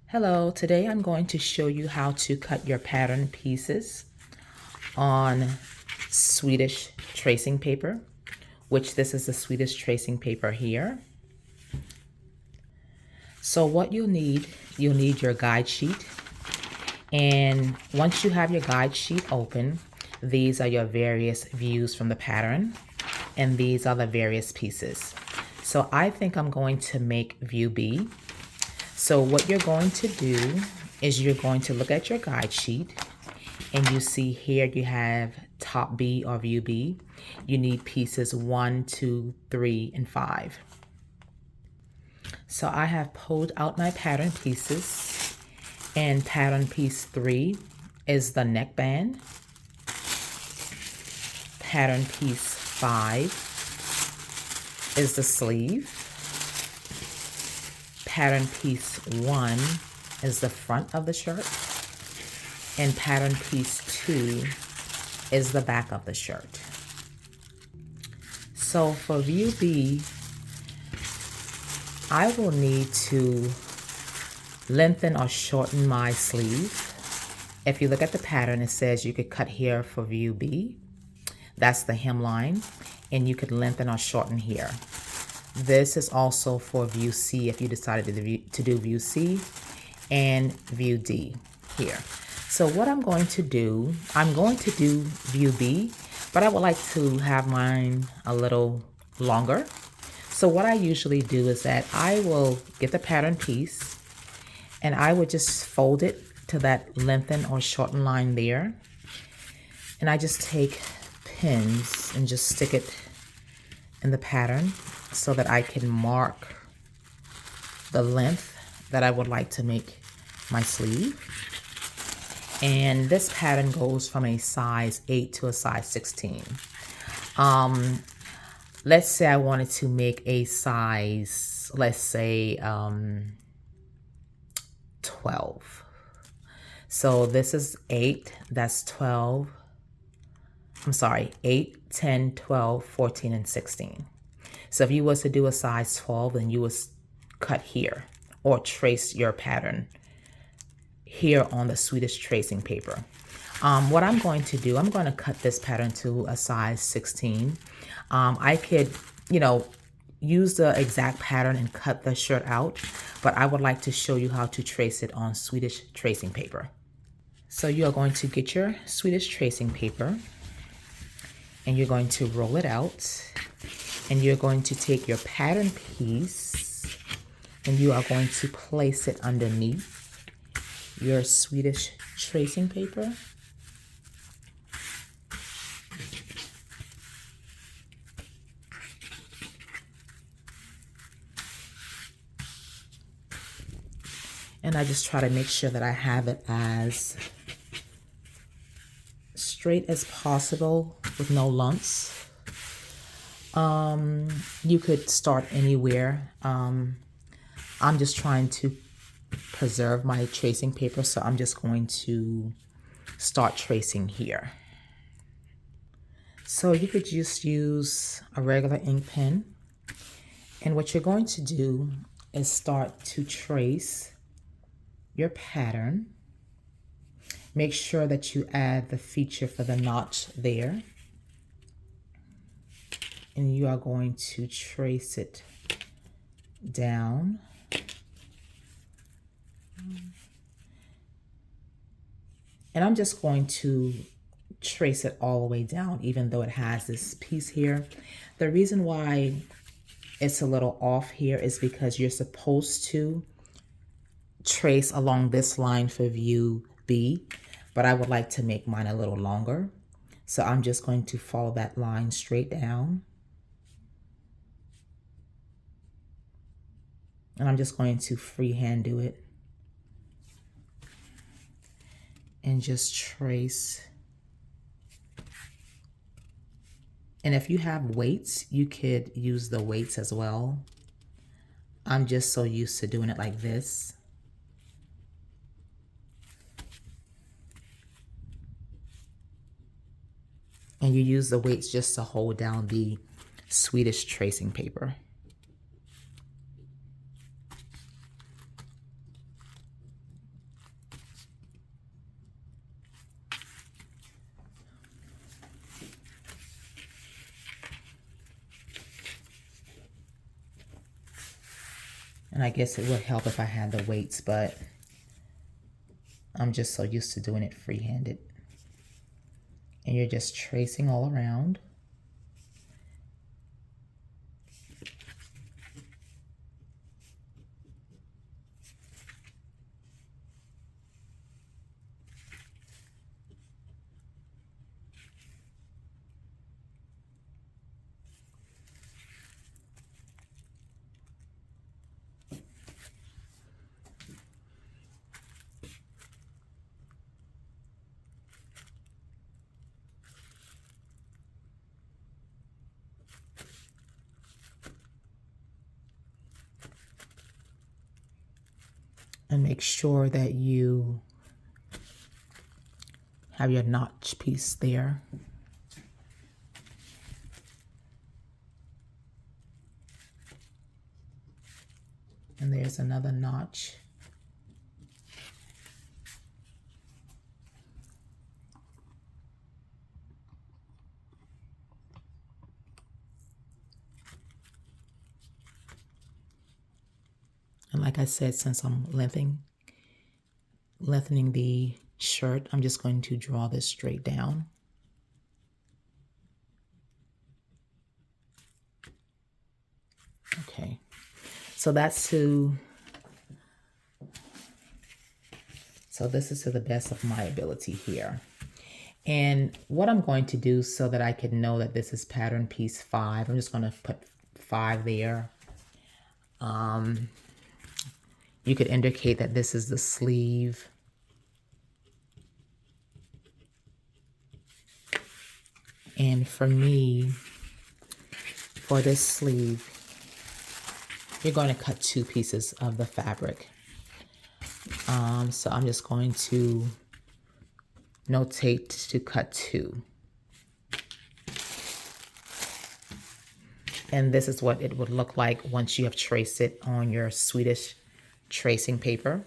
Hello, today I'm going to show you how to cut your pattern pieces on Swedish tracing paper, which this is the Swedish tracing paper here. So what you'll need your guide sheet. And once you have your guide sheet open, these are your various views from the pattern, and these are the various pieces. So I think I'm going to make view B. So what you're going to do is you're going to look at your guide sheet, and you see here you have top B or view B. You need pieces 1, 2, 3, and 5. So I have pulled out my pattern pieces, and pattern piece 3 is the neckband. Pattern piece 5 is the sleeve. Pattern piece 1 is the front of the shirt, and pattern piece 2 is the back of the shirt. So for view B, I will need to lengthen or shorten my sleeve. If you look at the pattern, it says you could cut here for view B. That's the hemline, and you could lengthen or shorten here. This is also for view C if you decided to do view C, and view D here. So what I'm going to do view B, but I would like to have mine a little longer. So what I usually do is that I will get the pattern piece, and I would just fold it to that lengthen or shorten line there. And I just take pins and just stick it in the pattern so that I can mark the length that I would like to make my sleeve. And this pattern goes from a size 8 to a size 16. Let's say I wanted to make a size, let's say 12. So this is 8, that's 12. I'm sorry, 8, 10, 12, 14, and 16. So if you was to do a size 12, then you would cut here or trace your pattern here on the Swedish tracing paper. What I'm going to do, I'm going to cut this pattern to a size 16. I could, use the exact pattern and cut the shirt out, but I would like to show you how to trace it on Swedish tracing paper. So you are going to get your Swedish tracing paper, and you're going to roll it out, and you're going to take your pattern piece, and you are going to place it underneath your Swedish tracing paper. And I just try to make sure that I have it as straight as possible with no lumps. You could start anywhere. I'm just trying to preserve my tracing paper, so I'm just going to start tracing here. So you could just use a regular ink pen, and what you're going to do is start to trace your pattern. Make sure that you add the feature for the notch there. And you are going to trace it down. And I'm just going to trace it all the way down, even though it has this piece here. The reason why it's a little off here is because you're supposed to trace along this line for view B, but I would like to make mine a little longer. So I'm just going to follow that line straight down. And I'm just going to freehand do it. And just trace. And if you have weights, you could use the weights as well. I'm just so used to doing it like this. And you use the weights just to hold down the Swedish tracing paper. And I guess it would help if I had the weights, but I'm just so used to doing it freehanded. And you're just tracing all around. And make sure that you have your notch piece there. And there's another notch. And like I said, since I'm lengthening the shirt, I'm just going to draw this straight down. Okay, so this is to the best of my ability here. And what I'm going to do so that I can know that this is pattern piece 5, I'm just going to put 5 there. You could indicate that this is the sleeve. And for me, for this sleeve, you're going to cut 2 pieces of the fabric. So I'm just going to notate to cut 2. And this is what it would look like once you have traced it on your Swedish tracing paper.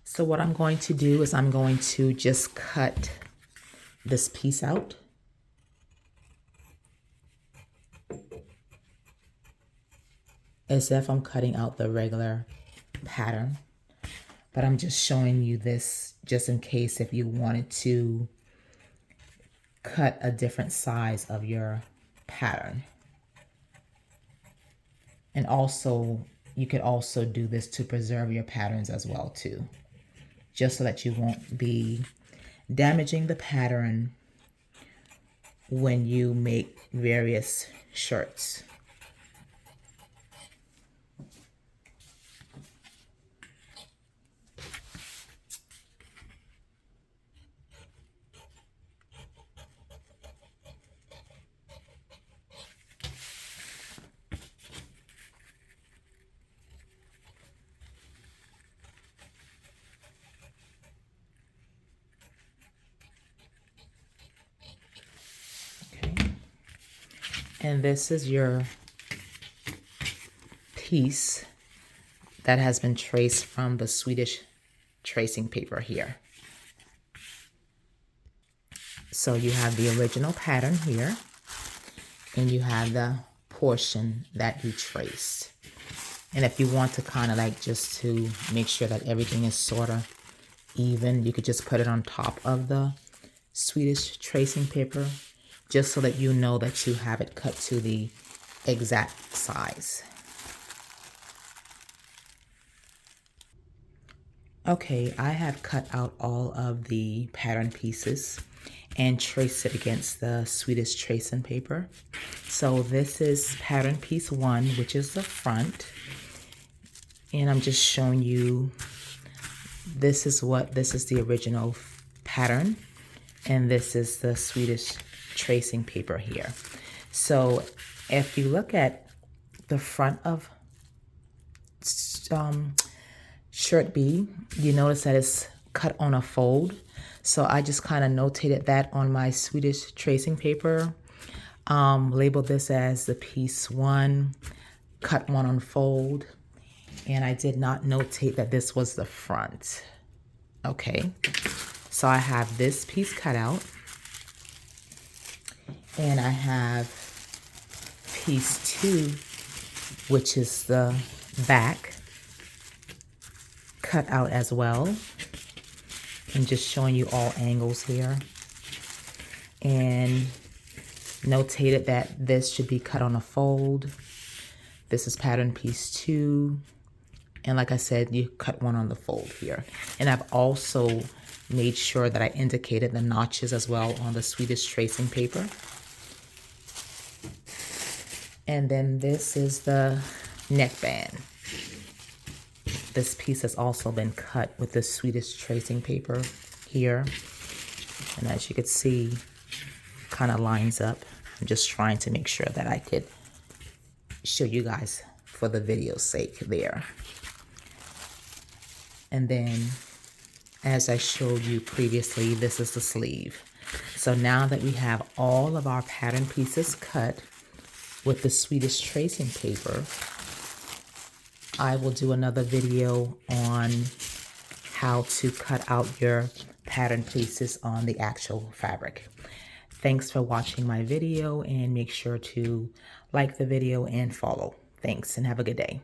So what I'm going to do is I'm going to just cut this piece out. As if I'm cutting out the regular pattern. But I'm just showing you this just in case if you wanted to cut a different size of your pattern. And also, you could also do this to preserve your patterns as well too. Just so that you won't be damaging the pattern when you make various shirts. And this is your piece that has been traced from the Swedish tracing paper here. So you have the original pattern here, and you have the portion that you traced. And if you want to kind of like just to make sure that everything is sort of even, you could just put it on top of the Swedish tracing paper, just so that you know that you have it cut to the exact size. Okay, I have cut out all of the pattern pieces and traced it against the Swedish tracing paper. So this is pattern piece 1, which is the front. And I'm just showing you, this is the original pattern. And this is the Swedish tracing paper here. So if you look at the front of shirt B, you notice that it's cut on a fold. So I just kind of notated that on my Swedish tracing paper. Labeled this as the piece 1, cut 1 on fold. And I did not notate that this was the front. Okay, so I have this piece cut out. And I have piece 2 which is the back, cut out as well. I'm just showing you all angles here. And notated that this should be cut on a fold. This is pattern piece 2. And like I said, you cut one on the fold here. And I've also made sure that I indicated the notches as well on the Swedish tracing paper. And then this is the neckband. This piece has also been cut with the Swedish tracing paper here. And as you can see, kind of lines up. I'm just trying to make sure that I could show you guys for the video's sake there. And then, as I showed you previously, this is the sleeve. So now that we have all of our pattern pieces cut with the Swedish tracing paper, I will do another video on how to cut out your pattern pieces on the actual fabric. Thanks for watching my video, and make sure to like the video and follow. Thanks, and have a good day.